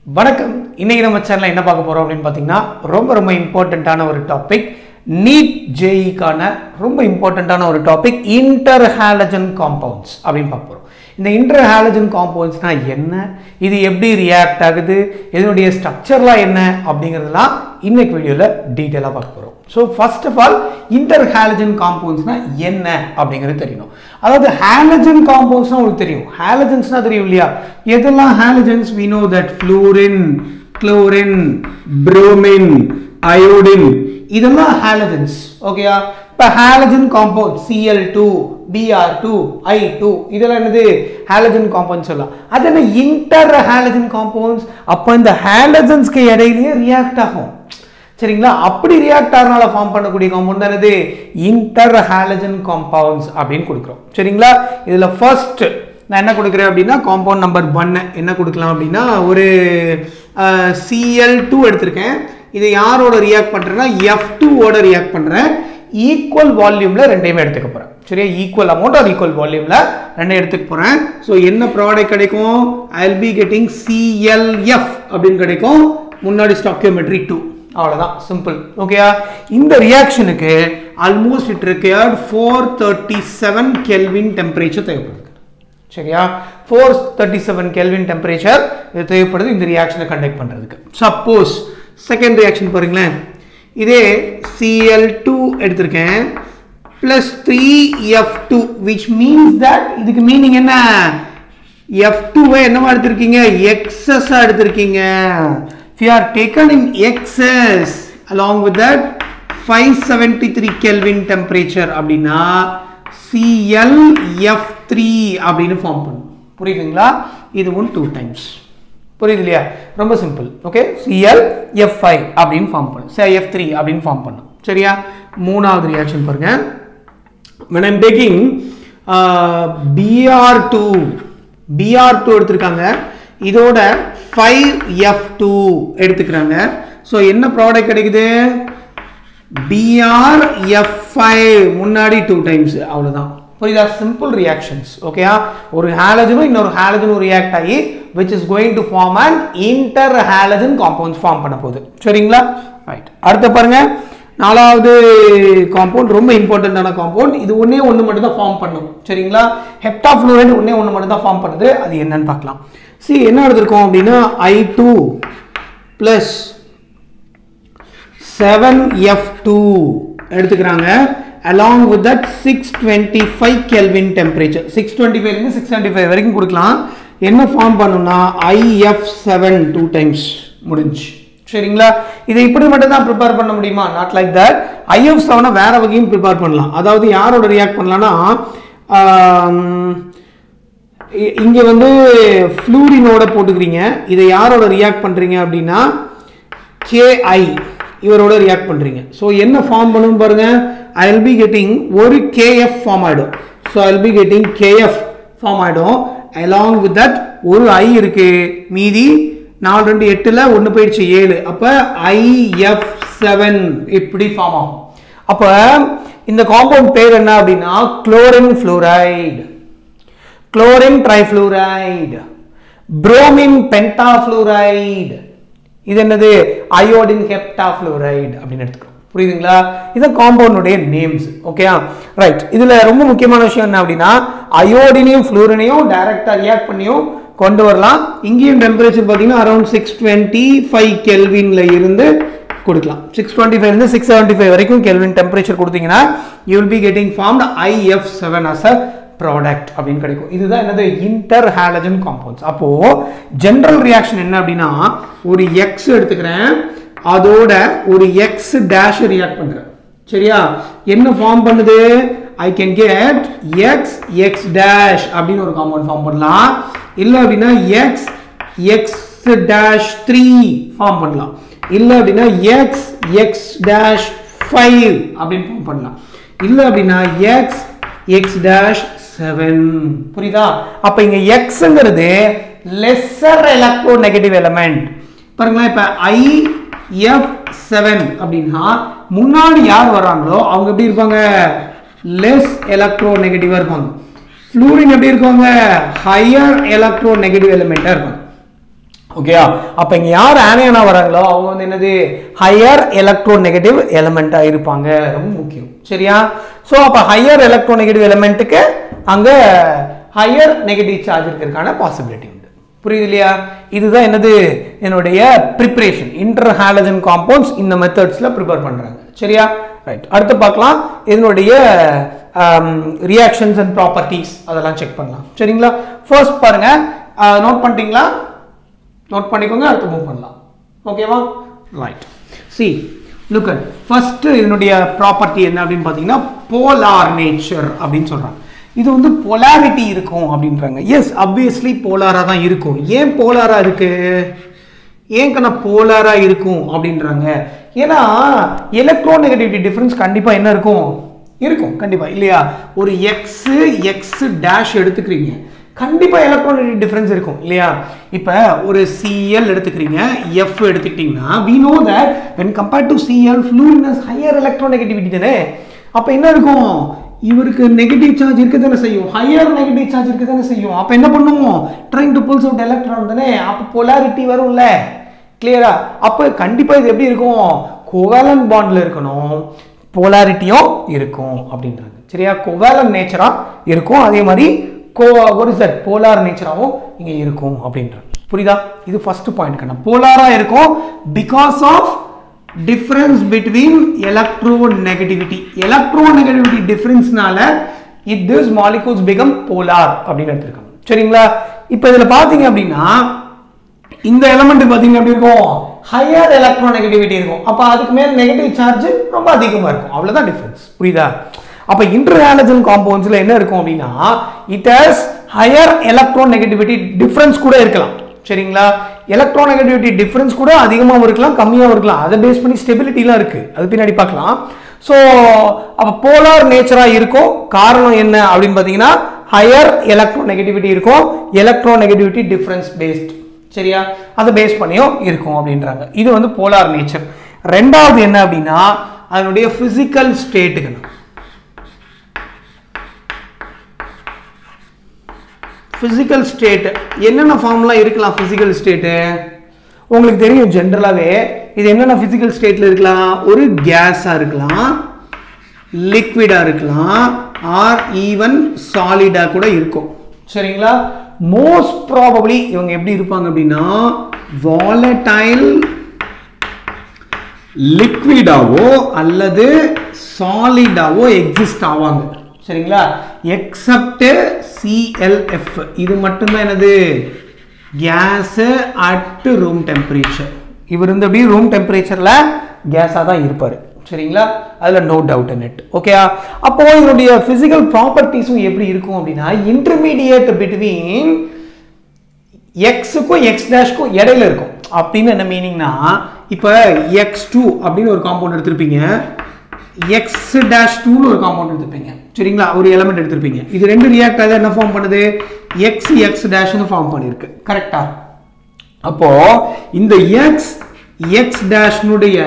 வணக்கம். இன்னைக்கு நம்ம சேனல்ல என்ன பார்க்க போறோம் அப்படின்னு பாத்தீங்கன்னா ரொம்ப இம்பார்ட்டன்ட்டான ஒரு டாபிக். நீட் ஜேஇக்கான ரொம்ப இம்பார்ட்டன்ட்டான ஒரு டாபிக் இன்டர்ஹாலஜன் காம்பவுண்ட்ஸ் அப்படின்னு பார்க்க போறோம். இந்த இன்டர்ஹாலஜன் காம்பவுண்ட்ஸ்னா என்ன, இது எப்படி ரியாக்ட் ஆகுது, இதனுடைய ஸ்ட்ரக்சர்லாம் என்ன அப்படிங்கிறதுலாம் இன்னைக்கு வீடியோல டீட்டெயிலாக பார்க்க போறோம். ஸோ ஃபர்ஸ்ட் ஆஃப் ஆல் இன்டர்ஹாலஜன் காம்பவுண்ட்ஸ்னா என்ன அப்படிங்கிறது தெரியணும். அதாவது ஹாலஜன் காம்பவுண்ட்ஸ்னா உங்களுக்கு தெரியும், ஹாலஜன்ஸ்னா தெரியும் இல்லையா? எதெல்லாம் halogens? we know that fluorine, chlorine, bromine, iodine இதெல்லாம் ஹாலஜன்ஸ். ஓகேயா? இப்போ halogen compound Cl2, Br2, I2 இதெல்லாம் என்னது? ஹாலஜன் காம்பவுண்ட்ஸ் சொல்லலாம். அது என்ன இன்டர் ஹாலஜன் காம்பவுண்ட்ஸ்? அப்போ இந்த ஹாலஜன்ஸ்க்கு இடையிலேயே ரியாக்ட் ஆகும். சரிங்களா? அப்படி ரியாக்ட் ஆகிறனால ஃபார்ம் பண்ணக்கூடிய காம்பவுண்ட் தான் என்னது? இன்டர் ஹாலஜன் காம்பவுண்ட்ஸ் அப்படின்னு கொடுக்குறோம். சரிங்களா? இதுல ஃபர்ஸ்ட் நான் என்ன கொடுக்குறேன் அப்படின்னா காம்பவுண்ட் நம்பர் 1 என்ன கொடுக்கலாம் அப்படின்னா ஒரு Cl2 எடுத்திருக்கேன். இதை யாரோட ரியாக்ட் பண்றேன்னா F2 ஓட ரியாக்ட் பண்றேன். ஈக்குவல் வால்யூம்ல ரெண்டையுமே எடுத்துக்க போறேன். சரியா? ஈக்குவல் அமௌண்ட் ஆர் ஈக்குவல் வால்யூம்ல ரெண்டையும் எடுத்துக்க போறேன். ஸோ என்ன ப்ராடக்ட் கிடைக்கும்? I'll be getting ClF அப்படின்னு கிடைக்கும். முன்னாடி ஸ்டாக்கியோமெட்ரி 2. அவ்வளவுதான், சிம்பிள். ஓகேயா? இந்த ரியாக்ஷனுக்கு almost it required 437 kelvin temperature தேவைப்படுது. சரியா? 437 கெல்வின் டெம்பரேச்சர் இது தேவைப்படுது இந்த ரியாக்ஷனை கண்டக்ட் பண்றதுக்கு. சப்போஸ் செகண்ட் ரியாக்ஷன் பாருங்களேன், இதே Cl2 எடுத்திருக்கேன் plus 3F2 which means that இதுக்கு மீனிங் என்ன? F2 என்னவா எடுத்திருக்கீங்க? excess எடுத்திருக்கீங்க. If you are taken in excess along with that 573 Kelvin temperature அப்படின்னா ClF3 அப்படின்னு ஃபார்ம் பண்ணும். புரியுதுங்களா? இது 2 times. புரியுது இல்லையா? ரொம்ப சிம்பிள். ஓகே, ClF5 அப்படின்னு ஃபார்ம் பண்ணும், ClF3 அப்படின்னு ஃபார்ம் பண்ணும். சரியா? மூணாவது ரியாக்ஷன் பாருங்க. when I'm taking Br2 எடுத்திருக்காங்க, இதோட 5F2 எடுத்துக்கிறாங்க. ஸோ என்ன ப்ராடக்ட் கிடைக்குது? BrF5 முன்னாடி 2 டைம்ஸ். அவ்வளோதான். புரியுதா? Simple reactions. ஓகேயா? ஒரு ஹாலஜனும் இன்னொரு ஹாலஜனும் ரியாக்ட் ஆகி which is going to form an interhalogen compounds form பண்ண போகுது. சரிங்களா? ரைட். அடுத்து பாருங்க, நாலாவது காம்பவுண்ட் ரொம்ப இம்பார்ட்டன்டான காம்பவுண்ட். இது ஒண்ணே ஒன்று மட்டும் தான் ஃபார்ம் பண்ணும். சரிங்களா? ஹெப்டாஃப்ளூரைடு ஒண்ணே ஒன்று மட்டும் தான் ஃபார்ம் பண்ணுது. அது என்னன்னு பார்க்கலாம். சி என்ன எடுத்திருக்கோம் அப்படின்னா I2 plus 7F2 எடுத்துக்கிறாங்க. along with that 625 Kelvin temperature. 625 இருந்து 675 வரைக்கும் கொடுக்கலாம். என்ன ஃபார்ம் பண்ணும்னா IF7 2 times முடிஞ்சு. சரிங்களா? இதை இப்படி மட்டும் தான் ப்ரிப்பேர் பண்ண முடியுமா? Not like that. IF7 வேற வகையும் ப்ரிப்பேர் பண்ணலாம். அதாவது யாரோட ரியாக்ட் பண்ணலாம்னா இங்க வந்து ஃப்ளூரினோட போட்டுக்கிறீங்க. இதை யாரோட ரியாக்ட் பண்றீங்க அப்படின்னா KI இவரோட ரியாக்ட் பண்றீங்க. ஸோ என்ன ஃபார்ம் பண்ணும் பாருங்க. I'll be getting ஒரு KF ஃபார்ம் ஆயிடும். So I'll be getting KF form ஆயிடும். along with that ஒரு I இருக்கு, மீதி 4 2 8ல 1 போயிடுச்சு 7. அப்ப IF7 இப்படி ஃபார்ம் ஆகும். அப்ப இந்த காம்பவுண்ட் பேர் என்ன அப்படின்னா chlorine fluoride, chlorine trifluoride, bromine pentafluoride, இது என்னது? அயோடின் ஹெப்டாஃப்ளூரைடு அப்படின்னு எடுத்துக்கிறோம். புரியுதுங்களா? இது காம்பவுண்டுடைய நேம்ஸ். Okay, right. இதுல ரொம்ப முக்கியமான விஷயம் என்ன அப்படின்னா அயோடினையும் ஃப்ளூரினையும் டைரக்டா ரியாக்ட் பண்ணியும் கொண்டு வரலாம். இங்கேயும் டெம்பரேச்சர் பார்த்தீங்கன்னா அரௌண்ட் 625 கெல்வின்ல இருந்து கொடுக்கலாம். 625 இருந்து 675 வரைக்கும் கெல்வின் டெம்பரேச்சர் கொடுத்தீங்கன்னா you will be getting formed IF7 as a product அப்படின்னு கிடைக்கும். இதுதான் என்னது? Inter halogen compounds. அப்போ ஜெனரல் ரியாக்ஷன் என்ன அப்படின்னா ஒரு X எடுத்துக்கிறேன், அதோட ஒரு X டேஷ் ரியாக்ட் பண்றேன். சரியா? என்ன ஃபார்ம் பண்ணுது? I can get X dash அப்படின்னு ஒரு காம்பவுண்ட் ஃபார்ம் பண்ணலாம். இல்ல அப்படின்னா X டேஷ் 3 ஃபார்ம் பண்ணலாம். இல்ல அப்படின்னா X டேஷ் 5 அப்படின்னு ஃபார்ம் பண்ணலாம். இல்ல அப்படின்னா X டேஷ் 7. புரியுதா? அப்ப இங்க Xங்கிறது லெஸ்ஸர் எலக்ட்ரோநெகட்டிவ் எலிமெண்ட். பாருங்களேன், இப்ப IF7 அப்படின்னா முன்னாடி யார் வர்றாங்களோ அவங்க எப்படி இருப்பாங்க? லெஸ் எலக்ட்ரோநெகட்டிவா இருப்பாங்க. ஃப்ளூரின் எப்படி இருக்காங்க? ஹையர் எலக்ட்ரோநெகட்டிவ் எலிமெண்டா இருப்பாங்க. ஓகேயா? அப்ப இங்க யார் ஆனியனா வராங்களோ அவங்க வந்து என்னது ஹையர் எலக்ட்ரோநெகட்டிவ் எலிமெண்டா இருப்பாங்க. ரொம்ப முக்கியம். சரியா? சோ அப்ப ஹையர் எலக்ட்ரோநெகட்டிவ் எலிமெண்ட்டுக்கு அங்க ஹையர் நெகட்டிவ் சார்ஜ் இருக்கிறதுக்கான பாசிபிலிட்டி உண்டு. புரியுது இல்லையா? இதுதான் என்னது என்னுடைய ப்ரிப்பரேஷன். இன்டர் ஹாலஜன் காம்பவுண்ட்ஸ் இந்த மெத்தட்ஸ்ல ப்ரிப்பேர் பண்றாங்க. சரியா? ரைட். அடுத்து பார்க்கலாம் இதனுடைய ரியாக்ஷன்ஸ் அண்ட் ப்ராப்பர்ட்டிஸ் அதெல்லாம் செக் பண்ணலாம். சரிங்களா? ஃபர்ஸ்ட் பாருங்க, நோட் பண்ணிட்டீங்களா? நோட் பண்ணிக்கோங்க, அடுத்து மூவ் பண்ணலாம். ஓகேவா? Right. see look at first இதனுடைய ப்ராப்பர்ட்டி என்ன அப்படின்னு பார்த்தீங்கன்னா போலார் நேச்சர் அப்படின்னு சொல்றாங்க. இது வந்து polarity இருக்கும் அப்படின்றாங்க. எஸ், obviously போலாரா தான் இருக்கும். ஏன் போலாரா இருக்கு? ஏன் கண்ணா போலாரா இருக்கும் அப்படின்றாங்க? ஏன்னா எலக்ட்ரோநெகட்டிவிட்டி டிஃபரன்ஸ் கண்டிப்பா என்ன இருக்கும்? இருக்கும் கண்டிப்பா இல்லையா? ஒரு எக்ஸ் எக்ஸ் டேஷ் எடுத்துக்கிறீங்க, கண்டிப்பா எலக்ட்ரோநெகட்டிவ் டிஃபரன்ஸ் இருக்கும் இல்லையா? இப்ப ஒரு Cl எடுத்துக்கிறீங்க, F எடுத்துக்கிட்டீங்கன்னா we know that when compared to Cl fluorine has higher electronegativity தானே. அப்ப என்ன இருக்கும்? இவருக்கு நெகட்டிவ் சார்ஜ் இருக்க தானே செய்யும், ஹையர் நெகட்டிவ் சார்ஜ் இருக்க தானே செய்யும். அப்ப என்ன பண்ணுவோம்? Trying to bulls out electron தானே. அப்ப போலாரிட்டி வரும்ல. கிளியரா? அப்ப கண்டிப்பா இது எப்படி இருக்கும்? கோவேலன்ட் பாண்ட்ல இருக்கணும், போலாரிட்டியும் இருக்கும் அப்படின்றாங்க. சரியா? கோவேலன்ட் நேச்சரா இருக்கும், அதே மாதிரி what is that polar நேச்சராவும் இங்க இருக்கும் அப்படின்றாங்க. புரியுதா? இது ஃபர்ஸ்ட் பாயிண்ட் கண்ணா. போலாரா இருக்கும் because of difference between electronegativity. electronegativity differenceனால these molecules become polar அப்படின்னு எடுத்துருக்காங்க. சரிங்களா? இப்போ இதுல பாத்தீங்க அப்படின்னா இந்த எலிமெண்ட் பாத்தீங்க அப்படி இருக்கும், ஹையர் எலக்ட்ரோநெகட்டிவிட்டி இருக்கும். அப்ப அதுக்கு மேல நெகட்டிவ் சார்ஜ் ரொம்ப அதிகமா இருக்கும். அவ்வளவுதான் டிஃபரன்ஸ். புரியுதா? அப்ப இன்டர்ஹாலஜன் காம்பவுண்ட்ஸ்ல என்ன இருக்கும் அப்படின்னா it has higher electronegativity difference கூட இருக்கலாம். சரிங்களா? எலக்ட்ரோநெகட்டிவிட்டி டிஃபரன்ஸ் கூட அதிகமாகவும் இருக்கலாம், கம்மியாகவும் இருக்கலாம். அதை பேஸ் பண்ணி ஸ்டெபிலிட்டிலாம் இருக்கு, அது பின்னாடி பார்க்கலாம். ஸோ அப்போ போலார் நேச்சரா இருக்கும். காரணம் என்ன அப்படின்னு பார்த்தீங்கன்னா ஹையர் எலக்ட்ரோநெகட்டிவிட்டி இருக்கும், எலக்ட்ரோநெகட்டிவிட்டி டிஃபரன்ஸ் பேஸ்ட். சரியா? அதை பேஸ் பண்ணியும் இருக்கும் அப்படின்றாங்க. இது வந்து போலார் நேச்சர். ரெண்டாவது என்ன அப்படின்னா அதனுடைய பிசிக்கல் ஸ்டேட்டுக்கு. பிசிக்கல் ஸ்டேட் என்னென்ன ஃபார்ம்லாம் இருக்கலாம்? பிசிக்கல் ஸ்டேட் உங்களுக்கு தெரியும் ஜென்ரலாவே. இது என்னென்ன பிசிக்கல் ஸ்டேட்ல இருக்கலாம்? ஒரு கேஸா இருக்கலாம், லிக்விடா இருக்கலாம், ஆர் ஈவன் சாலிடா கூட இருக்கும். சரிங்களா? மோஸ்ட் ப்ராபபிலி இவங்க எப்படி இருப்பாங்க அப்படின்னா வாலடைல் லிக்விடாவோ அல்லது சாலிடாவோ எக்ஸிஸ்ட் ஆவாங்க. சரிங்களா? எக்ஸப்ட் CLF இது மட்டும்தான் என்னது கேஸ் அட் ரூம் டெம்பரேச்சர். இவர் வந்து அப்படியே ரூம் டெம்பரேச்சர்ல கேஸா தான் இருப்பாரு. சரிங்களா? அதுல no doubt in it. Okay? அப்போ இதனுடைய பிசிக்கல் ப்ராப்பர்ட்டிஸும் எப்படி இருக்கும் அப்படின்னா இன்டர்மீடியேட் பிட்வீன் எக்ஸுக்கும் எக்ஸ் டேஷ்க்கும் இடையில இருக்கும். அப்படின்னு என்ன மீனிங்னா இப்போ X2 அப்படின்னு ஒரு காம்பவுண்ட் எடுத்திருப்பீங்க, X-2 ஒரு காம்பவுண்ட் எடுத்துப்பீங்க. சரிங்களா? ஒரு எலிமெண்ட் எடுத்துப்பீங்க. இது ரெண்டு ரியாக்ட் ஆக என்ன ஃபார்ம் பண்ணுது? X னு ஃபார்ம் பண்ணிருக்கு. கரெக்ட்டா? அப்போ இந்த X னுடைய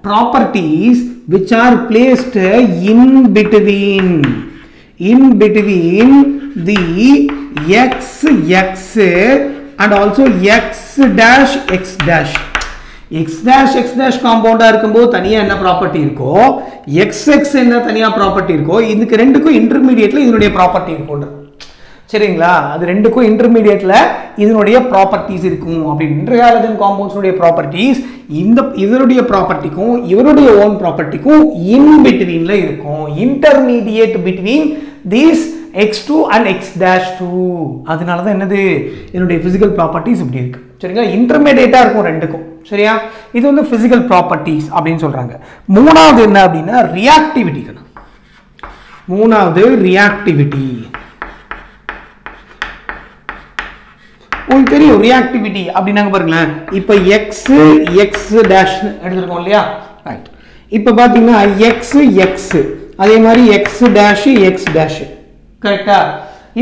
properties which are placed in between the X and also X-X காம்பவுண்டா இருக்கும்போது தனியா என்ன ப்ராப்பர்ட்டி இருக்கோ, XX என்ன தனியா ப்ராப்பர்ட்டி இருக்கோ, இதுக்கு ரெண்டுக்கும் இன்டர்மீடியேட்ல இதனுடைய ப்ராப்பர்ட்டி இருக்கும். சரிங்களா? அது ரெண்டுக்கும் இன்டர்மீடியேட்ல இதனுடைய ப்ராப்பர்ட்டிஸ் இருக்கும். அப்படி இன்டர்ஹாலஜன் காம்பவுண்ட்ஸுடைய ப்ராப்பர்ட்டிஸ் இதனுடைய ப்ராப்பர்ட்டிக்கும் இவருடைய ஓன் ப்ராப்பர்ட்டிக்கும் இன் பிட்வீன்ல இருக்கும். Intermediate between these X2 and X-2. அதனால தான் என்னது இதனுடைய பிசிக்கல் ப்ராப்பர்ட்டிஸ் இப்படி இருக்கு. சரிங்களா? இன்டர்மீடியேட்டா இருக்கும் ரெண்டுக்கும். சரியா? இது வந்து பிசிக்கல் ப்ராப்பர்ட்டிஸ் அப்படின்னு சொல்றாங்க. மூணாவது என்ன அப்படின்னா ரியாக்டிவிட்டி. மூணாவது ரியாக்டிவிட்டி. உங்களுக்கு தெரியும் ரியாக்டிவிட்டி அப்படின்னாங்க பாருங்களேன். இப்போ எக்ஸ் எக்ஸ் டேஷ் எடுத்துருக்கோம் இல்லையா? ரைட். இப்போ பார்த்தீங்கன்னா எக்ஸ் எக்ஸ் அதே மாதிரி எக்ஸ் டேஷ் எக்ஸ் டேஷ். கரெக்டா?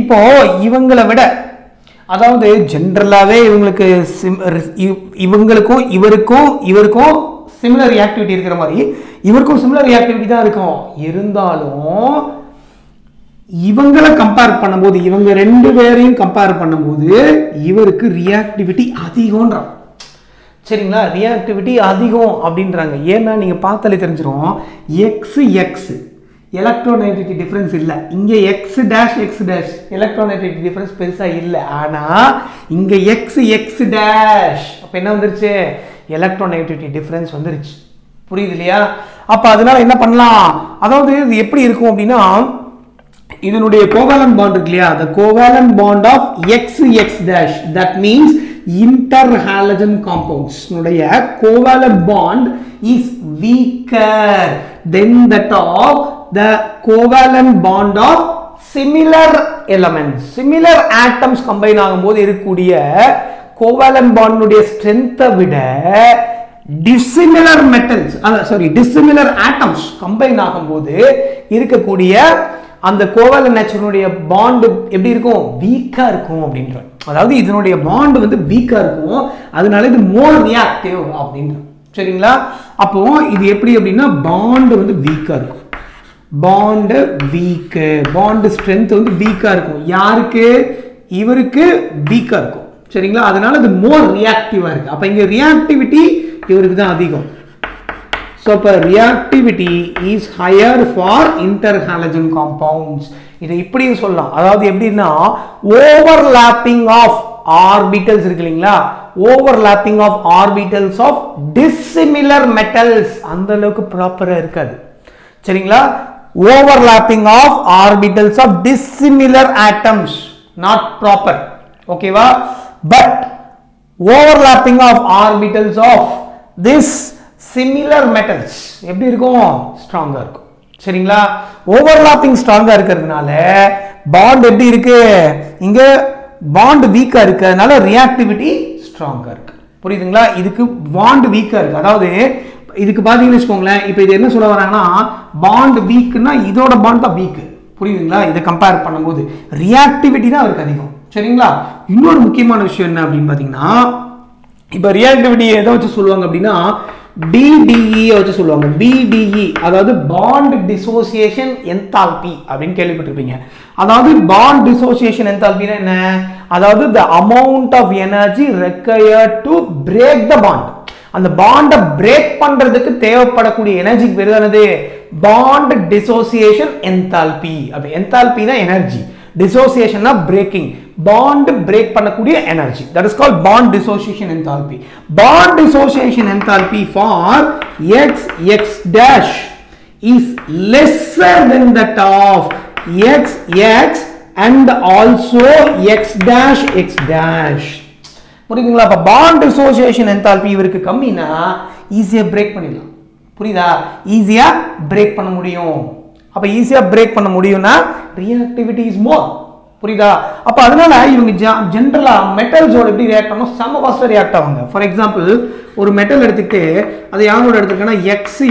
இப்போ இவங்களை விட அதாவது ஜென்ரலாவே இவங்களுக்கும் இவருக்கும் சிமிலர் ரியாக்டிவிட்டி இருக்கிற மாதிரி இவருக்கும் சிமிலர் ரியாக்டிவிட்டி தான் இருக்கும். இருந்தாலும் இவங்களை கம்பேர் பண்ணும்போது, இவங்க ரெண்டு பேரையும் கம்பேர் பண்ணும்போது இவருக்கு ரியாக்டிவிட்டி அதிகம்ன்றாங்க. சரிங்களா? ரியாக்டிவிட்டி அதிகம் அப்படின்றாங்க. ஏன்னா நீங்க பார்த்தாலே தெரிஞ்சிடும், எக்ஸ் எக்ஸ் எலக்ட்ரோநெகட்டிவிட்டி டிஃபரன்ஸ் இல்லை. இங்கே எக்ஸ் டேஷ் எலக்ட்ரோநெகட்டிவிட்டி டிஃபரன்ஸ் பெருசா இல்லை. ஆனா இங்க எக்ஸ் எக்ஸ் டேஷ் அப்ப என்ன வந்துருச்சு? எலக்ட்ரோநெகட்டிவிட்டி டிஃபரன்ஸ் வந்துருச்சு. புரியுது இல்லையா? அப்ப அதனால என்ன பண்ணலாம், அதாவது இது எப்படி இருக்கும் அப்படின்னா, இதனுடைய கோவேலன்ட் பாண்ட் இருக்கு இல்லையா, the covalent bond of x dash, that means interhalogen compounds உடைய covalent bond is weaker than that of the covalent bond of similar elements. Similar atoms combine ஆகும்போது இருக்கக்கூடிய covalent bond உடைய strength விட dissimilar metals, dissimilar atoms combine ஆகும்போது இருக்கக்கூடிய அந்த கோவேலன்ட் நேச்சருடைய bond எப்படி இருக்கும்? வீக்கா இருக்கும் அப்படின்ற. அதாவது இதனுடைய பாண்ட் வந்து வீக்கா இருக்கும், அதனால இது மோர் ரியாக்டிவ் அப்படின்ற. சரிங்களா? அப்போ இது எப்படி அப்படின்னா, பாண்ட் வந்து வீக்கா இருக்கும், பாண்ட் வீக், பாண்ட் ஸ்ட்ரென்த் வந்து வீக்கா இருக்கும். யாருக்கு? இவருக்கு வீக்கா இருக்கும். சரிங்களா? அதனால இது மோர் ரியாக்டிவா இருக்கு. அப்ப இங்க ரியாக்டிவிட்டி இவருக்கு தான் அதிகம். So, reactivity is higher for interhalogen compounds. இதை இப்படி சொல்லலாம். அதாவது எப்படின்னா, overlapping of orbitals இருக்கு இல்லைங்களா, overlapping of orbitals of dissimilar metals அந்த அளவுக்கு ப்ராப்பரா இருக்காது. சரிங்களா? overlapping of orbitals of dissimilar atoms not proper. ஓகேவா? but overlapping of orbitals of this similar metals எப்படி இருக்கும்? ஸ்ட்ராங்கா இருக்கும். சரிங்களா? ஓவர்லாப்பிங் ஸ்ட்ராங்கா இருக்கிறதுனால பாண்ட் எப்படி இருக்கு? இங்க பாண்ட் வீக்கா இருக்கிறதுனால ரியாக்டிவிட்டி ஸ்ட்ராங்கா இருக்கு. புரியுதுங்களா? இதுக்கு பாண்ட் வீக்கா இருக்கு. அதாவது இதுக்கு பாத்தீங்கன்னு வச்சுக்கோங்களேன், இப்போ இது என்ன சொல்ல வராங்கன்னா, பாண்ட் வீக்னா இதோட பாண்ட் தான் வீக். புரியுதுங்களா? இதை கம்பேர் பண்ணும்போது ரியாக்டிவிட்டி தான் அவருக்கு அதிகம். சரிங்களா? இன்னொரு முக்கியமான விஷயம் என்ன அப்படின்னு பாத்தீங்கன்னா, இப்போ ரியாக்டிவிட்டி எதை வச்சு சொல்லுவாங்க அப்படின்னா, BDE வச்சு சொல்லுவாங்க. BDE அதாவது பாண்ட் டிசோசியேஷன் என்தால்பி அப்படின்னு கேள்விப்பட்டிருப்பீங்க. அதாவது பாண்ட் டிசோசியேஷன் என்தால்பினா என்ன? அதாவது the amount of energy required to break the bond. அந்த பாண்டை பிரேக் பண்றதுக்கு தேவைப்படக்கூடிய எனர்ஜிக்கு பேர் என்னது? Bond dissociation enthalpy. அப்ப என்தால்பி தான் energy, dissociation breaking, bond break பண்ணக்கூடிய energy, that is called bond dissociation enthalpy. Bond dissociation enthalpy for x dash is lesser than that of x and also x dash. புரியுதுங்களா? அப்ப bond dissociation enthalpy இவருக்கு கம்மினா ஈஸியா break பண்ணிடலாம். புரியுதா? ஈஸியா break பண்ண முடியும். அப்ப ஈஸியா பிரேக் பண்ண முடியும்னா ரியாக்டிவிட்டி இஸ் மோர். புரியுதா? அப்ப அதனால இவங்க ஜெனரலா மெட்டல்ஸோட எப்படி ரியாக்ட் பண்ணணும்? செம ஃபாஸ்டா ரியாக்ட் ஆவாங்க. ஃபார் எக்ஸாம்பிள், ஒரு மெட்டல் எடுத்துக்கிட்டு அது யாரோட எடுத்துருக்கேன்னா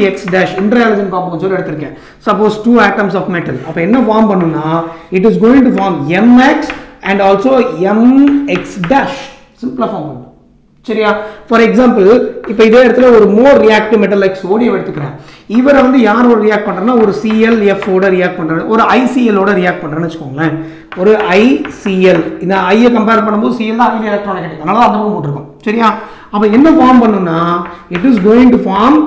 x dash இன்டர்ஹாலஜன் காம்பவுண்ட்ஸோட எடுத்திருக்கேன். Suppose 2 atoms of metal. அப்ப என்ன ஃபார்ம் பண்ணும்னா, it is going to form mx and also mx dash. சிம்பிளா ஃபார்ம் பண்ணும். சரியா? ஃபார் எக்ஸாம்பிள், இப்போ இதே இடத்துல ஒரு மோர் ரியாக்டிவ் மெட்டல் லைக் சோடியம் எடுத்துக்கிறேன். இவரை வந்து யாரோட ரியாக்ட் பண்றேன்னா, ஒரு ClF ஓட ரியாக்ட் பண்றேன், ஒரு ICl ஓட ரியாக்ட் பண்றேன்னு வச்சுக்கோங்களேன். ஒரு ICl, இந்த ஐயை கம்பேர் பண்ணும்போது Cl தான் ஹைலி எலக்ட்ரானிக், அதனால அந்த பக்கம் போட்டுருக்கோம். சரியா? அப்ப என்ன ஃபார்ம் பண்ணும்னா, it is going to form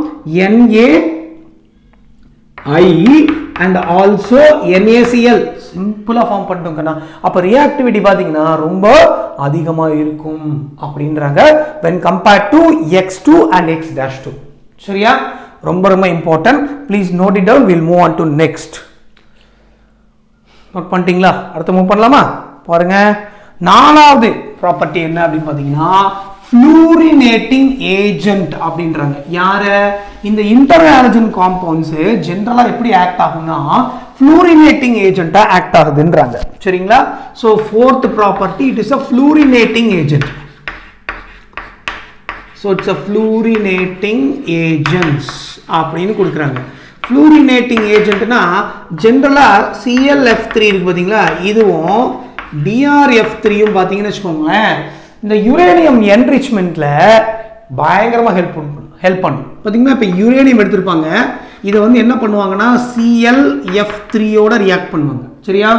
NaI and also NaCl. சிம்பிளா ஃபார்ம் பண்ணிட்டோம்னா அப்ப ரியாக்டிவிட்டி பாத்தீங்கன்னா ரொம்ப அதிகமா இருக்கும் அப்படின்றாங்க when compared to x2 and x-2. சரியா? ரொம்ப ரொம்ப important. Please note it down. we'll move on to next. Note பண்ணிட்டீங்களா? அடுத்து மூவ் பண்ணலாமா? பாருங்க, நாலாவது ப்ராப்பர்ட்டி என்ன அப்படின்னு பாத்தீங்கன்னா, ஃப்ளூரினேட்டிங் ஏஜென்ட் அப்படின்றாங்க. யாரு? இந்த இன்டர்ஹாலஜன் காம்பவுண்ட்ஸ் ஜெனரலா எப்படி ஆக்ட் ஆகும்னா, ஃப்ளூரினேட்டிங் ஏஜென்ட்டா ஆக்ட் ஆகுதுன்றாங்க. சரிங்களா? So fourth property, it is a fluorinating agent. so it's a fluorinating agents அப்படின்னு கொடுக்குறாங்க. fluorinating agentனா ஜெனரலா ClF3 இருக்கு பாத்தீங்களா, இதுவும் BrF3யும் பாத்தீங்கன்னு வச்சுக்கோங்களேன், இந்த யுரேனியம் என்ரிச்மெண்ட்ல பயங்கரமா ஹெல்ப் பண்ணும். பாத்தீங்கன்னா இப்ப யுரேனியம் எடுத்திருப்பாங்க, இதை வந்து என்ன பண்ணுவாங்கன்னா ClF3 ஓட ரியாக்ட் பண்ணுவாங்க. சரியா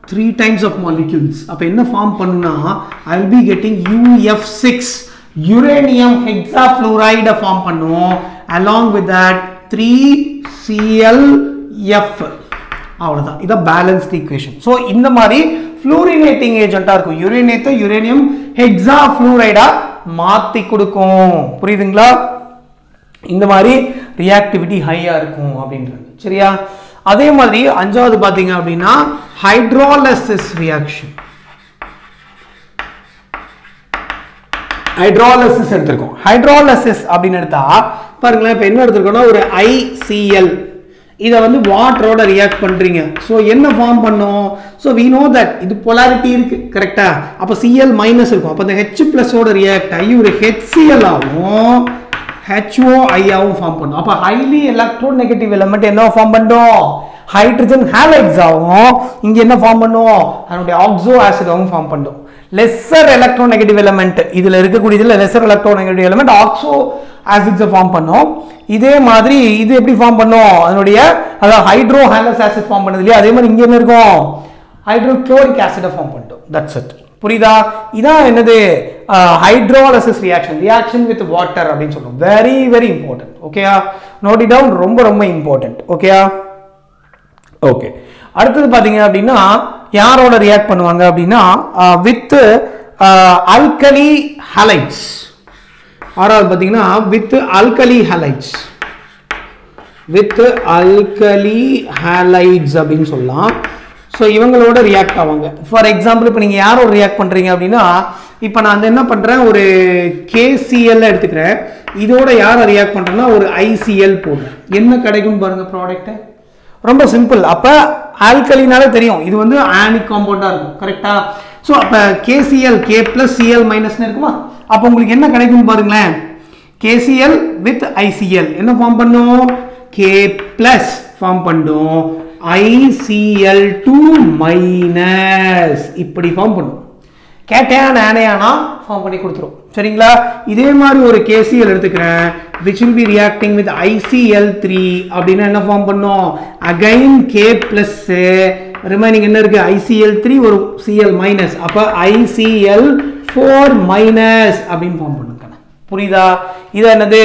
3 times of molecules அப்ப என்ன ஃபார்ம் பண்ணுனா I will be getting UF6 uranium hexafluoride form பண்ணும் along with that 3ClF அவ்வளவுதான் இத பேலன்ஸ்ட் ஈக்குவேஷன் சோ இந்த மாதிரி fluorinating agent இருக்கும் யுரேனியத்தை யுரேனியம் ஹெக்ஸாஃப்ளூரைடா மாத்தி கொடுக்கும் புரியுதுங்களா இந்த மாதிரி ரியாக்டிவிட்டி ஹையா இருக்கும் அப்படின்றது சரியா அதே மாதிரி அஞ்சாவது பாத்தீங்க அப்படினா ஹைட்ரோலிசிஸ் ரியாக்ஷன் ஹைட்ரோலிசிஸ் எடுத்துக்கோம் ஹைட்ரோலிசிஸ் அப்படினு எடுத்தா பாருங்க இப்போ என்ன எடுத்துக்கோனா ஒரு ICl இத வந்து வாட்டரோட ரியாக்ட் பண்றீங்க சோ என்ன ஃபார்ம் பண்ணும் சோ we know that இது polarity இருக்கு கரெக்ட்டா அப்ப Cl- இருக்கும் அப்ப அந்த H+ ஓட ரியாக்ட் ஆகி ஒரு HCl ஆவும் HOI ஆவும் ஃபார்ம் பண்ணும் அப்ப highly electronegative element என்ன ஃபார்ம் பண்ணும் ஹைட்ரஜன் ஹாலைட்ஸ் ஆவும் இங்க என்ன ஃபார்ம் பண்ணும் அதோட ஆக்ஸோ ஆசிட் ஆவும் ஃபார்ம் பண்ணும் லெஸ்ஸர் எலக்ட்ரோநெகட்டிவ் எலிமெண்ட் இதுல இருக்கக்கூடியதுல lesser electronegative element oxo acids form பண்ணும் இதே மாதிரி இது எப்படி ஃபார்ம் பண்ணும் அதனுடைய அத ஹைட்ரோ ஹாலஸ் ஆசிட் ஃபார்ம் பண்ணுது இல்லையா அதே மாதிரி இங்க என்ன இருக்கும் ஹைட்ரோகுளோரிக் ஆசிட் ஃபார்ம் பண்ணும் தட்ஸ் இட் புரியுதா இதான் என்னது ஹைட்ரோலிசிஸ் ரியாக்ஷன் வித் வாட்டர் அப்படினு சொல்றோம் வெரி வெரி இம்பார்ட்டன்ட் ஓகேயா நோட் இட் டவுன் ரொம்ப ரொம்ப இம்பார்ட்டன்ட் ஓகேயா ஓகே அடுத்து பாத்தீங்க அப்படினா யாரோட ரியாக்ட் பண்ணுவாங்க அப்படினா வித் ஆல்கலி ஹாலைட்ஸ் ஆறாவது பாத்தீங்கன்னா with alkali halides அப்படின்னு சொல்லலாம் சோ இவங்களோட ரியாக்ட் ஆவாங்க ஃபார் எக்ஸாம்பிள் இப்போ நீங்க யாரோட ரியாக்ட் பண்றீங்க அப்படினா இப்போ நான் என்ன பண்றேன் ஒரு KCl எடுத்துக்கிறேன் இதோட யாரை ரியாக்ட் பண்றேன்னா ஒரு ICl போடுறேன் என்ன கிடைக்கும் பாருங்க ப்ராடக்ட் ரொம்ப சிம்பிள் அப்ப ஆல்கலினால தெரியும் இது வந்து ஆனிக் காம்பவுண்டா இருக்கும் கரெக்ட்டா சோ அப்ப KCl K plus Cl minus இருக்குமா அப்ப உங்களுக்கு என்ன கிடைக்கும் பாருங்களேன் KCl with ICl என்ன ஃபார்ம் பண்ணும் K plus ஃபார்ம் பண்ணும் ICl2 minus இப்படி ஃபார்ம் பண்ணும் கேட்டையான் ஆனையானா ஃபார்ம் பண்ணி கொடுத்துரும் சரிங்களா இதே மாதிரி ஒரு KCl எடுத்துக்கிறேன் which will be reacting with ICl3 அப்படினா என்ன ஃபார்ம் பண்ணும் again K plus ரிமைனிங் என்ன இருக்கு ICl3 ஒரு Cl minus அப்ப ICl4 minus அப்படினு ஃபார்ம் பண்ணுங்க புரியுதா இது என்னது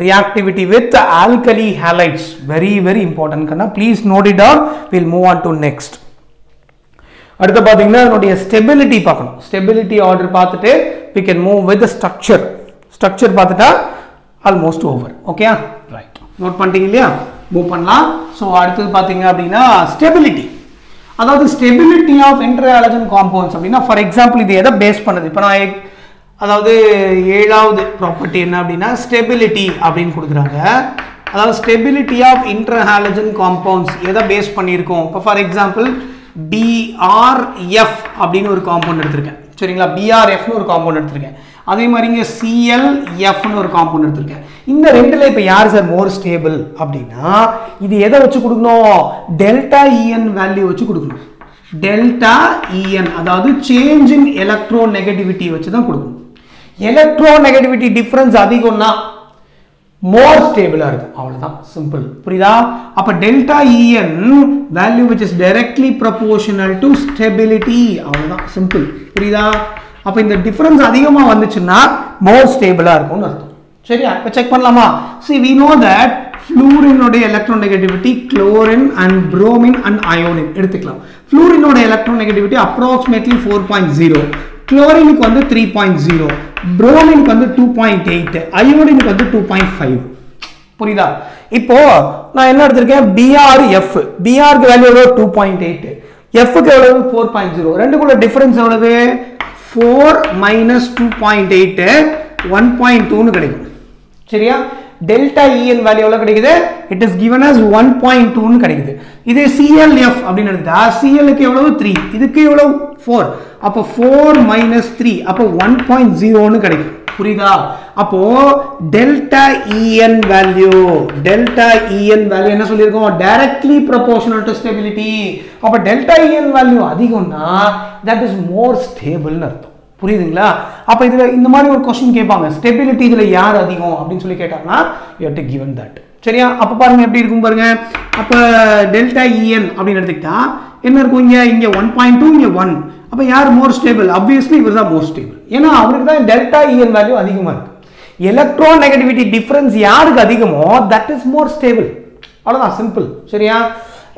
reactivity with alkali halides very very important Kanna please note it down we'll move on to next அடுத்து பாத்தீங்கன்னா அதோட ஸ்டெபிலிட்டி பார்க்கணும் ஸ்டெபிலிட்டி ஆர்டர் பார்த்துட்டு we can move with the structure பார்த்துட்டா almost over ஓகேயா ரைட் நோட் பண்ணிட்டீங்க இல்லையா மூவ் பண்ணலாம் சோ அடுத்து பாத்தீங்க அப்படினா ஸ்டெபிலிட்டி அதாவது ஸ்டெபிலிட்டி ஆஃப் இன்டர்ஹாலஜன் காம்பவுண்ட்ஸ் அப்படினா ஃபார் எக்ஸாம்பிள் இது எதை பேஸ் பண்ணுது இப்போ நான் அதாவது ஏழாவது ப்ராப்பர்ட்டி என்ன அப்படினா ஸ்டெபிலிட்டி அப்படினு கொடுக்குறாங்க அதாவது ஸ்டெபிலிட்டி ஆஃப் இன்டர்ஹாலஜன் காம்பவுண்ட்ஸ் எதை பேஸ் பண்ணியிருக்கோம் இப்போ ஃபார் எக்ஸாம்பிள் BRF அப்படின்னு ஒரு காம்பவுண்ட் எடுத்திருக்கேன் சரிங்களா BRF னு ஒரு காம்பவுண்ட் எடுத்திருக்கேன் அதே மாதிரி இங்க ClF னு ஒரு காம்பவுண்ட் எடுத்திருக்கேன் இந்த ரெண்டுல இப்ப யார் சார் மோர் ஸ்டேபிள் அப்படினா இது எதை வச்சு கொடுக்கணும் டெல்டா En வேல்யூ வச்சு கொடுக்கணும் டெல்டா En அதாவது சேஞ்ச் இன் எலக்ட்ரோநெகட்டிவிட்டி வச்சு தான் கொடுக்கணும் எலக்ட்ரோநெகட்டிவிட்டி டிஃபரன்ஸ் அதிகம்னா more stable இருக்கும் அவ்வளவுதான் சிம்பிள் புரியுதா அப்ப delta En value which is directly proportional to stability அவ்வளவுதான் சிம்பிள் புரியுதா அப்ப இந்த டிஃபரன்ஸ் அதிகமா வந்துச்சுன்னா more stable-ஆ இருக்கும்னு அர்த்தம் சரியா இப்ப செக் பண்ணலாமா see we know that fluorine ஓட electronegativity chlorine and bromine and iodine எடுத்துக்கலாம் fluorine ஓட electronegativity approximately 4.0 chlorine க்கு வந்து 3.0 bromine க்கு வந்து 2.8 iodine க்கு வந்து 2.5 புரியுதா இப்போ நான் என்ன எடுத்துர்க்கேன் BRF BR க்கு வேல்யூ எவ்வளவு 2.8 F க்கு எவ்வளவு 4.0 ரெண்டுக்குள்ள டிஃபரன்ஸ் எவ்வளவு 4 minus 2.8 1.2 னு கிடைக்கும் சரியா delta En வேல்யூ எவ்வளவு கிடைக்குது it is given as 1.2 னு கிடைக்குது இதே ClF அப்படினு எடுத்தா Cl க்கு எவ்வளவு 3 இதுக்கு எவ்வளவு 4 அப்ப 4 minus 3 அப்ப 1.0 னு கிடைக்கும் புரியுதா அப்போ delta En வேல்யூ என்ன சொல்லிருக்கோம் directly proportional to stability அப்ப delta En வேல்யூ அதிகம்னா that is more stable னு அர்த்தம் புரியுதுங்களா அப்ப இதுல இந்த மாதிரி ஒரு क्वेश्चन கேட்பாங்க ஸ்டெபிலிட்டி இதுல யார் அதிகம் அப்படினு சொல்லி கேட்டாங்கன்னா you have to given that சரியா அப்ப பாருங்க எப்படி இருக்கும் பாருங்க அப்ப delta En அப்படினு எடுத்துக்கிட்டா என்ன இருக்கும் இங்க 1.2 இங்க 1. அப்ப யார் மோர் ஸ்டேபிள்? obviously இவர் தான் மோர் ஸ்டேபிள். ஏன்னா அவருக்கு தான் டெல்டா En வேல்யூ அதிகமா இருக்கு. எலக்ட்ரான் நெகட்டிவிட்டி டிஃபரன்ஸ் யாருக்கு அதிகமோ தட் இஸ் மோர் ஸ்டேபிள். அவ்வளவுதான், சிம்பிள். சரியா?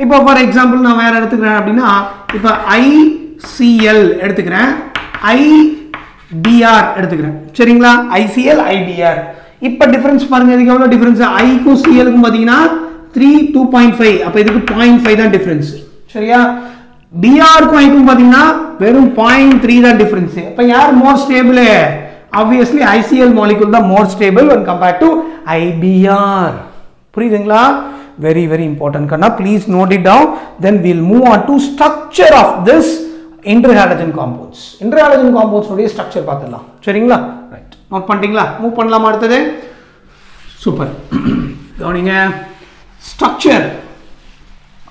இப்போ ஃபார் எக்ஸாம்பிள் நான் வேற எடுத்துக்கிறேன் அப்படின்னா இப்போ ICl எடுத்துக்கிறேன், IBr எடுத்துக்கிறேன். சரிங்களா? ICl IBr. இப்போ டிஃபரன்ஸ் பாருங்க, இதுக்கு எவ்வளவு டிஃபரன்ஸ்? I க்கும் Cl க்கும் பாத்தீங்கன்னா 3 2.5. அப்ப இதுக்கு 0.5 தான் டிஃபரன்ஸ். சரியா? Br க்கும் I க்கும் பாத்தீங்கன்னா வெறும் 0.3 தான் டிஃபரன்ஸ். அப்ப யார் மோர் ஸ்டேபிள்? obviously ICl molecule தான் more stable when compared to IBr. புரியுதுங்களா? very very important kanna, please note it down. Then we'll move on to structure of this interhalogen compounds. Interhalogen compounds உடைய structure பார்த்துடலாம். சரிங்களா? Right, note பண்ணிட்டீங்களா? Move பண்ணலாமா அடுத்தது? Super. கவனிங்க, structure.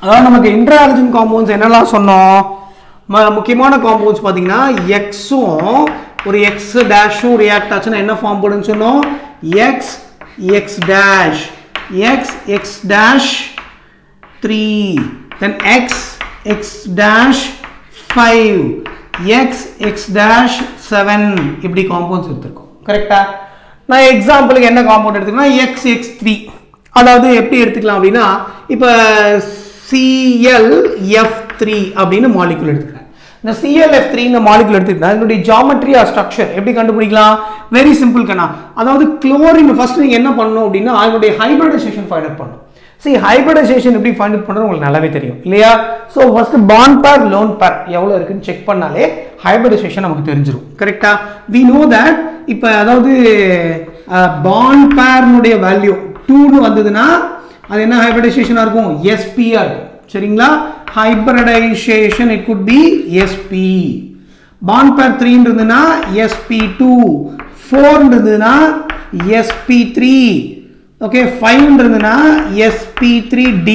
அதாவது நமக்கு interhalogen compounds என்னெல்லாம் சொன்னோம்? முக்கியமான காம்பவுண்ட்ஸ் பார்த்தீங்கன்னா எக்ஸும் ஒரு எக்ஸ் டேஷும் ரியாக்ட் ஆச்சுன்னா என்ன ஃபார்ம் போடுன்னு சொன்னோம்? X X dash, X X dash 3, then X X dash 5, X X dash 7. இப்படி காம்பவுண்ட்ஸ் எடுத்துருக்கோம். கரெக்டா? நான் எக்ஸாம்பிளுக்கு என்ன காம்பவுண்ட் எடுத்துக்கலாம்? X X 3. அதாவது எப்படி எடுத்துக்கலாம் அப்படின்னா இப்போ ClF3 அப்படின்னு மாலிகுல் எடுத்துக்கிறேன். இந்த ClF3 இந்த மாலிகுல் எடுத்துக்கிட்டா இதனுடைய ஜியோமெட்ரி ஆர் ஸ்ட்ரக்சர் எப்படி கண்டுபிடிக்கலாம்? வெரி சிம்பிள் கண்ணா. அதாவது குளோரின் ஃபர்ஸ்ட் நீங்க என்ன பண்ணணும் அப்படின்னா அதனுடைய ஹைபிரிடைசேஷன் ஃபைண்ட் அவுட் பண்ணணும். See, ஹைபிரிடைசேஷன் எப்படி ஃபைண்ட் அவுட் பண்றது உங்களுக்கு நல்லாவே தெரியும் இல்லையா? சோ ஃபர்ஸ்ட் பாண்ட் பேர் லோன் பேர் எவ்வளவு இருக்குன்னு செக் பண்ணாலே ஹைபிரிடைசேஷன் நமக்கு தெரிஞ்சிரும். கரெக்ட்டா? we know that இப்போ அதாவது பாண்ட் பேர்னுடைய வேல்யூ 2 னு வந்ததுன்னா அது என்ன ஹைபிரிடைசேஷனா இருக்கும்? sp ஆ இருக்கும். சரிங்களா? hybridization it could be sp. bond pair 3 இருந்ததுனா sp2, 4 இருந்ததுனா sp3, okay, 5 இருந்ததுனா sp3d,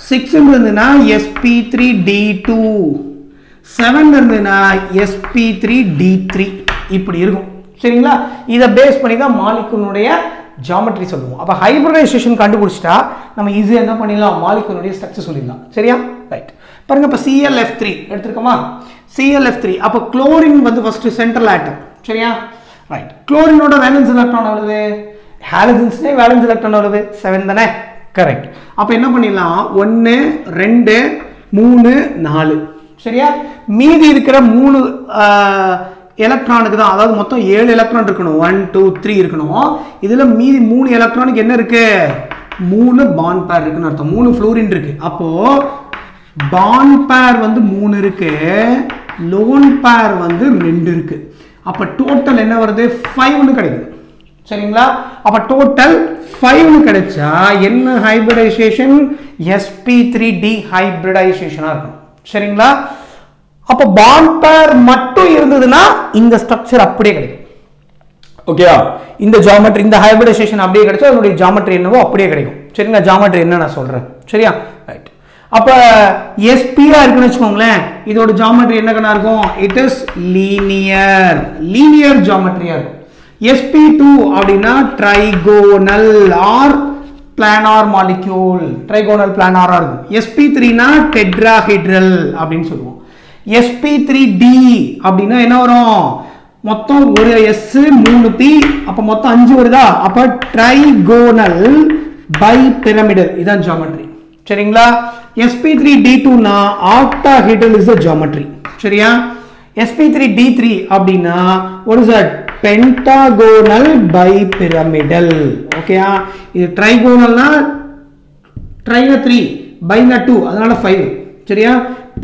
6 இருந்ததுனா sp3d2, 7 இருந்ததுனா sp3d3. இப்படி இருக்கும். சரிங்களா? இத பேஸ் பண்ணி தான் மாலிகுலுடைய ஜியோமெட்ரி சொல்லுவோம். அப்ப ஹைபிரிடைசேஷன் கண்டுபிடிச்சிட்டா நம்ம ஈஸியா என்ன பண்ணிடலாம்? மாலிகுலுடைய ஸ்ட்ரக்சர் சொல்லிடலாம். சரியா? ரைட். பாருங்க இப்ப ClF3 எடுத்துக்கோமா? ClF3 அப்ப குளோரின் வந்து ஃபர்ஸ்ட் சென்ட்ரல் ஆட்டம். சரியா? ரைட். குளோரினோட வேலன்ஸ் எலக்ட்ரான் எவ்வளவு? ஹாலஜன்ஸ்னே வேலன்ஸ் எலக்ட்ரான் எவ்வளவு? 7 தானே? கரெக்ட். அப்ப என்ன பண்ணிடலாம்? 1 2 3 4. சரியா? மீதி இருக்கிற 3 எலக்ட்ரானுக்கு தான், அதாவது மொத்தம் 7 எலக்ட்ரான் இருக்கணும். 1 2 3 இருக்கணும். இதுல மீதி 3 எலக்ட்ரானுக்கு என்ன இருக்கு? 3 பாண்ட் பேர் இருக்குன்னு அர்த்தம். 3 ஃப்ளோரின் இருக்கு. அப்போ பாண்ட் பேர் வந்து 3 இருக்கு, லோன் பேர் வந்து 2 இருக்கு. அப்ப டோட்டல் என்ன வருது? 5 னு கிடைக்குது. சரிங்களா? அப்ப டோட்டல் 5 னு கிடைச்சா என்ன ஹைபிரிடைசேஷன்? sp3d ஹைபிரிடைசேஷனா இருக்கும். சரிங்களா? அப்ப பாண்ட் பேர் மட்டும் இருந்ததுன்னா இந்த ஸ்ட்ரக்சர் அப்படியே கிடைக்கும். ஓகேவா? இந்த ஜியோமெட்ரி, இந்த ஹைபிரிடைசேஷன் அப்படியே கிடைச்சா அதனுடைய ஜியோமெட்ரி என்னவோ அப்படியே கிடைக்கும். சரிங்களா? ஜியோமெட்ரி என்ன நான் சொல்றேன். சரியா? ரைட். அப்ப sp ஆ இருக்குன்னு வெச்சுக்கோங்களேன், இதோட ஜியோமெட்ரி என்ன கண்ணா இருக்கும்? It is linear. லீனியர் ஜியோமெட்ரியா இருக்கும். sp2 அப்படினா trigonal R planar molecule. Trigonal பிளானாரா இருக்கும். sp3 னா டெட்ராஹெட்ரல் அப்படினு சொல்லுவோம். sp3d அப்படினா என்ன வரும்? மொத்தம் ஒரு s 3 p, அப்ப மொத்தம் 5 வருதா? அப்ப ட்ரைகோனல் பைபிரமிடல். இதான் ஜியோமெட்ரி. சரிங்களா? sp3d2 னா ஆக்டாஹெட்ரல் இஸ் தி ஜியோமெட்ரி. சரியா? sp3d3 அப்படினா what is that? பென்டாகோனல் பைபிரமிடல். ஓகேயா? இது ட்ரைகோனல்னா ட்ரைனா 3, பைனா 2, அதனால 5. சரியா?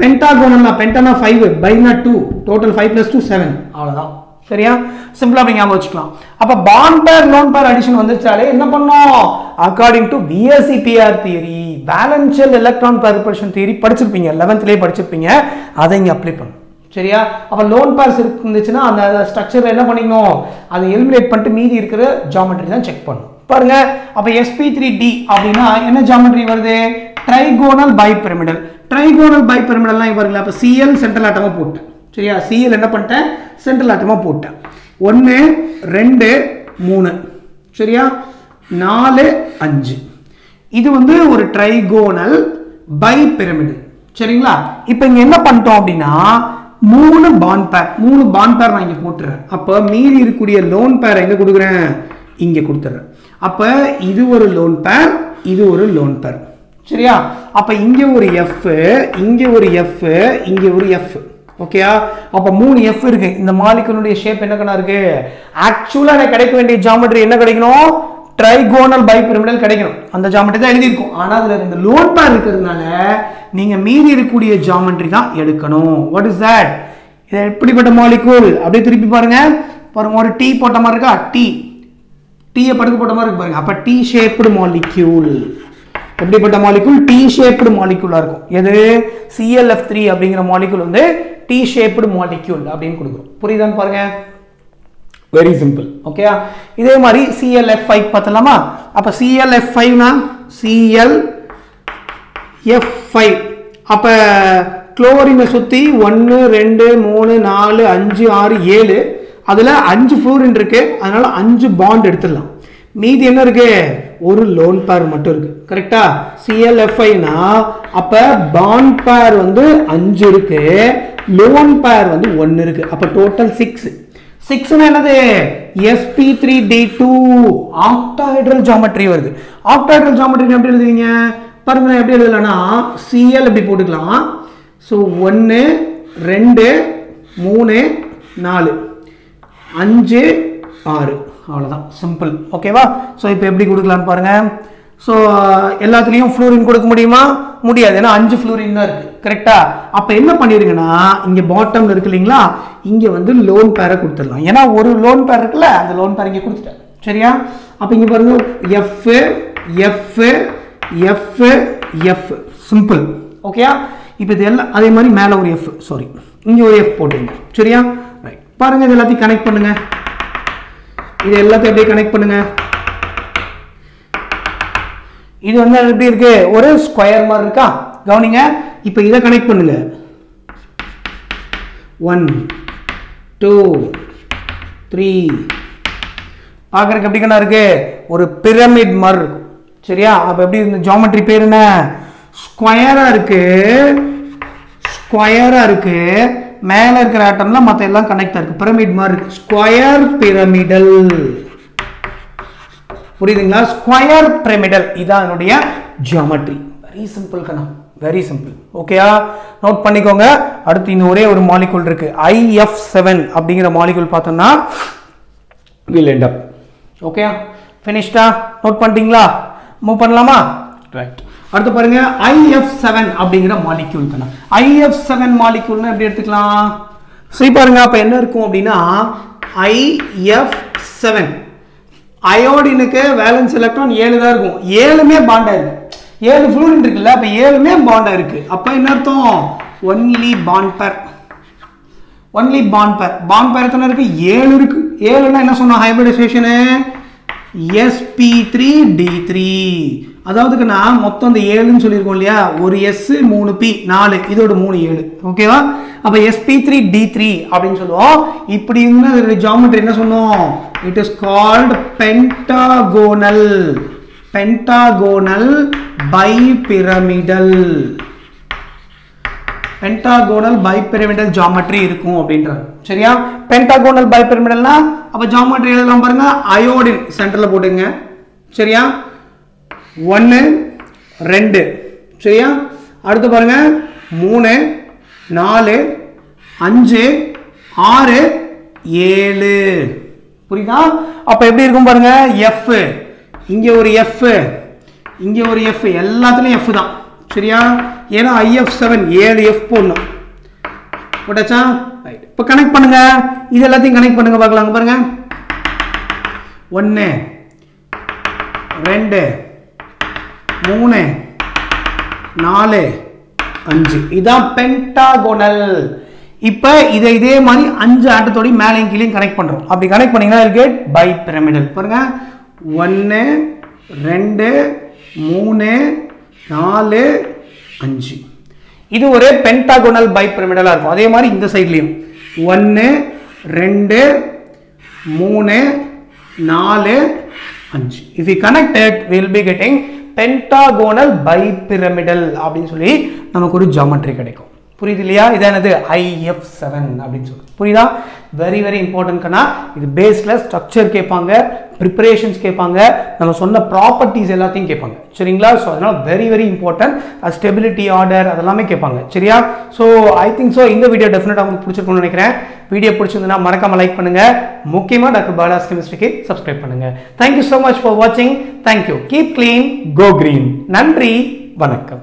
பென்டாகோனல்னா பென்டானா 5, பைனா 2, டோட்டல் 5 + 2 7. அவ்வளவுதான். சரியா? சிம்பிளா அப்படி ஞாபகம் வச்சுக்கலாம். அப்ப பாண்ட் பேர் லோன் பேர் அடிஷன் வந்துச்சாலே என்ன பண்ணோம்? According to VSEPR theory, valence shell electron pair repulsion theory படிச்சிருப்பீங்க, 11th லயே படிச்சிருப்பீங்க. அதை இங்க அப்ளை பண்ணணும். சரியா? அப்ப லோன் பேர்ஸ் இருந்துச்சுன்னா அந்த ஸ்ட்ரக்சர்ல என்ன பண்ணிக்கணும்? அதை எலிமினேட் பண்ணிட்டு மீதி இருக்கிற ஜியோமெட்ரி தான் செக் பண்ணணும். பாருங்க, அப்ப sp3d அப்படினா என்ன ஜியோமெட்ரி வருது? Trigonal bipyramidal. ட்ரைகோனல் பைபிரமிடல்னா இவர்ல அப்ப Cl சென்ட்ரல் ஆட்டமா போட்டேன். சரியா? Cl என்ன பண்ணிட்டேன்? சென்ட்ரல் ஆட்டமா போட்டேன். 1 2 3. சரியா? 4 5. இது வந்து ஒரு ட்ரைகோனல் பைபிரமிடல். சரிங்களா? இப்போ இங்க என்ன பண்ணிட்டோம் அப்படின்னா 3 பாண்ட் பேர் நான் இங்க போட்டுறேன். அப்ப மீதி இருக்கக்கூடிய லோன் பேர் எங்க கொடுக்குறேன்? இங்க கொடுத்துறேன். அப்ப இது ஒரு லோன் பேர், இது ஒரு லோன் பேர். சரியா? அப்ப இங்க ஒரு F, இங்க ஒரு F, இங்க ஒரு F. ஓகேயா? அப்ப 3 F இருக்கு. இந்த மாலிகுலுடைய ஷேப் என்ன கண்ணா இருக்கு? ஆக்சுவலா எனக்கு கிடைக்க வேண்டிய ஜியோமெட்ரி என்ன கிடைக்கணும்? ட்ரைகோனல் பைபிரமிடல் கிடைக்கணும். அந்த ஜியோமெட்ரி தான் எழுதி இருக்கும். ஆனா அதுல இந்த லோன் பேர் இருக்கிறதுனால நீங்க மீதி இருக்கக்கூடிய ஜியோமெட்ரி தான் எடுக்கணும். What is that? இது எப்படிப்பட்ட மாலிகுல்? அப்படியே திருப்பி பாருங்க. பாருங்க, ஒரு T போட்ட மாதிரி இருக்கா? T படுக்க போட்ட மாதிரி இருக்கு பாருங்க. அப்ப T ஷேப்டு மாலிக்யூல். எப்படிப்பட்ட மாலிகுல்? T ஷேப்டு மாலிகுலா இருக்கும். எது? ClF3 அப்படிங்கிற மாலிகுல் வந்து T ஷேப்டு மாலிகுல் அப்படின்னு கொடுக்கும். புரியுதான்னு பாருங்க. Very simple. ஓகேயா? இதே மாதிரி ClF5 பார்த்தலாமா? அப்ப ClF5 னா ClF5. அப்ப குளோரினை சுத்தி 1 2 3 4 5 6 7, அதுல 5 ஃப்ளோரின் இருக்கு. அதனால 5 பாண்ட் எடுத்துடலாம். மீதி என்ன இருக்கு? ஒரு லோன் பேர் மட்டும் இருக்கு. கரெக்டா? ClF5 னா அப்ப பாண்ட் பேர் வந்து 5 இருக்கு, லோன் பேர் வந்து 1 இருக்கு. அப்ப டோட்டல் 6. 6 னா என்னது? sp3d2 ஆக்டாஹெட்ரல் ஜியோமெட்ரி வருது. ஆக்டாஹெட்ரல் ஜியோமெட்ரி எப்படி எழுதுவீங்க பாருங்க. எப்படி எழுதலாம்னா Cl இப்படி போட்டுக்கலாம். சோ 1 2 3 4 5 6 அவ்வளவுதான். சிம்பிள். ஓகேவா? சோ இப்போ எப்படி கொடுக்கலாம்னு பாருங்க. சோ எல்லாத்துலயும் ஃப்ளோரின் கொடுக்க முடியுமா? முடியாது. ஏன்னா 5 ஃப்ளோரின் தான் இருக்கு. கரெக்டா? அப்ப என்ன பண்ணிருங்கன்னா இங்க பாட்டம்ல இருக்கு இல்லீங்களா, இங்க வந்து லோன் பேரை கொடுத்துடலாம். ஏன்னா ஒரு லோன் பேர் இருக்குல்ல, அந்த லோன் பேர் இங்க கொடுத்துட்டேன். சரியா? அப்ப இங்க பாருங்க F F F F. Simple. ஓகேயா? இப்போ இது எல்லாம் அதே மாதிரி மேல ஒரு F, சாரி இங்க ஒரு F போட்டுங்க. சரியா? ரைட். பாருங்க, இது எல்லாத்தையும் கனெக்ட் பண்ணுங்க. இது எல்லாத்தையும் அப்படியே கனெக்ட் பண்ணுங்க. இது வந்து எப்படி இருக்கு? ஒரு ஸ்கொயர் மாதிரி இருக்கா? கவனிங்க. இப்போ இதை கனெக்ட் பண்ணுங்க. 1 2 3. பார்க்கறதுக்கு எப்படி கண்ணா இருக்கு? ஒரு பிரமிட் மாதிரி இருக்கு. சரியா? அப்ப எப்படி இந்த ஜியோமெட்ரி பேர் என்ன? ஸ்கொயரா இருக்கு. ஸ்கொயரா இருக்கு. மேல இருக்கிற ஆட்டம்லாம் மத்த எல்லாம் கனெக்ட் இருக்கு. பிரமிட் மாதிரி இருக்கு. Square pyramidal. புரியுதுங்களா? ஸ்கொயர் பிரமிடல் இதான் என்னுடைய ஜியோமெட்ரி. வெரி சிம்பிள் கண்ணா, வெரி சிம்பிள். ஓகேயா? நோட் பண்ணிக்கோங்க. அடுத்து இன்னும் ஒரே ஒரு மாலிகுல் இருக்கு. IF7 அப்படிங்கிற மாலிகுல் பார்த்தோம்னா will end up. ஓகேயா? ஃபினிஷ்டா? நோட் பண்ணிட்டீங்களா? மூவ் பண்ணலாமா? ரைட். அடுத்து பாருங்க, IF7 அப்படிங்கிற மாலிக்யூல் கண்ணா. IF7 மாலிக்யூல்னா எப்படி எடுத்துக்கலாம்? சரி பாருங்க. அப்ப என்ன இருக்கும் அப்படின்னா IF7 அயோடினுக்கு வேலன்ஸ் எலக்ட்ரான் 7 தான் இருக்கும். 7மே பாண்டா இருக்கு. 7 ஃப்ளூரின் இருக்குல்ல, அப்ப 7மே பாண்டா இருக்கு. அப்ப என்ன அர்த்தம்? ஒன்லி பாண்ட் பேர். ஒன்லி பாண்ட் பேர். பாண்ட் பேர் எத்தனை இருக்கு? 7 இருக்கு. 7னா என்ன சொன்னோம்? Hybridisation sp3d3. அதாவதுக்கு நான் மொத்தம் இந்த 7ன்னு சொல்லியிருக்கோம் இல்லையா, ஒரு S 3 P 4, இதோட 3 7. ஓகேவா? அப்ப sp3d3 அப்படின்னு சொல்லுவோம். இப்படி இருந்த ஜியோமெட்ரி என்ன சொன்னோம்? It is called pentagonal. Pentagonal bipyramidal. Pentagonal bipyramidal geometry இருக்கும் அப்படின்றாங்க. சரியா? பென்டாகோனல் பைபிரமிடல்னா அப்ப ஜியோமெட்ரி எழுதலாம் பாருங்க. அயோடின் சென்டர்ல போடுங்க. சரியா? 1 2. சரியா? அடுத்து பாருங்க 3 4 5 6 7. புரியுதா? அப்ப எப்படி இருக்கும் பாருங்க. F இங்க ஒரு F, இங்க ஒரு F, எல்லாத்துலயும் F தான். சரியா? ஏன்னா IF7 7 F போடணும். போட்டாச்சா? ரைட். இப்போ கனெக்ட் பண்ணுங்க. இது எல்லாத்தையும் கனெக்ட் பண்ணுங்க பார்க்கலாம். பாருங்க 1 2 3 4 5. இதான் பென்டாகோனல். இப்போ இதை இதே மாதிரி 5 ஆட்டத்தோட மேலையும் கீழையும் கனெக்ட் பண்றோம். அப்படி கனெக்ட் பண்ணீங்கன்னா it get பைபிரமிடல். பாருங்க 1 2 3 4 5. இது ஒரு பென்டாகோனல் பைபிரமிடலா இருக்கும். அதே மாதிரி இந்த சைடுலயும் 1 2 3 4 5. If we connect it, we will be getting pentagonal bipyramidal அப்படின்னு சொல்லி நமக்கு ஒரு ஜாமெட்ரி கிடைக்கும். புரியுது இல்லையா? இது என்னது IF7 அப்படின்னு சொல்லுது. புரியுதா? வெரி வெரி இம்பார்ட்டன்ட் கண்ணா. இது பேஸ்ல ஸ்ட்ரக்சர் கேட்பாங்க, ப்ரிப்பரேஷன்ஸ் கேட்பாங்க, நம்ம சொன்ன ப்ராப்பர்ட்டிஸ் எல்லாத்தையும் கேட்பாங்க. சரிங்களா? ஸோ அதனால very very important. Stability, order அதெல்லாமே கேட்பாங்க. சரியா? ஸோ ஐ திங்க் ஸோ இந்த வீடியோ டெஃபினட்டாக உங்களுக்கு பிடிச்சிருக்கும்னு நினைக்கிறேன். வீடியோ பிடிச்சிருந்ததுன்னா மறக்காம லைக் பண்ணுங்க. முக்கியமாக டாக்டர் பாலாஸ் கெமிஸ்ட்ரிக்கு சப்ஸ்கிரைப் பண்ணுங்க. தேங்க்யூ ஸோ மச் ஃபார் வாட்சிங். Thank you. Keep clean, go green. நன்றி, வணக்கம்.